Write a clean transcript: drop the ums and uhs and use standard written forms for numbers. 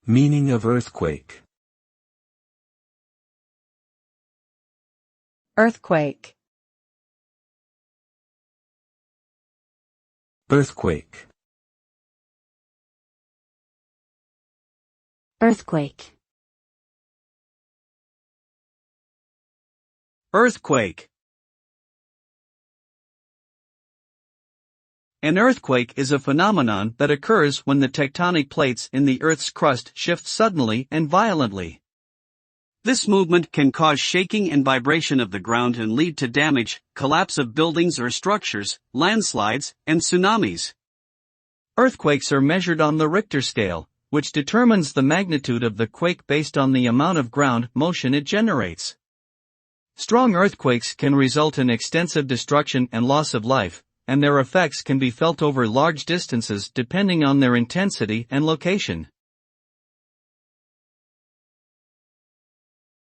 Meaning of earthquake. Earthquake. Earthquake. Earthquake. Earthquake. An earthquake is a phenomenon that occurs when the tectonic plates in the Earth's crust shift suddenly and violently. This movement can cause shaking and vibration of the ground and lead to damage, collapse of buildings or structures, landslides, and tsunamis. Earthquakes are measured on the Richter scale, which determines the magnitude of the quake based on the amount of ground motion it generates. Strong earthquakes can result in extensive destruction and loss of life, and their effects can be felt over large distances depending on their intensity and location.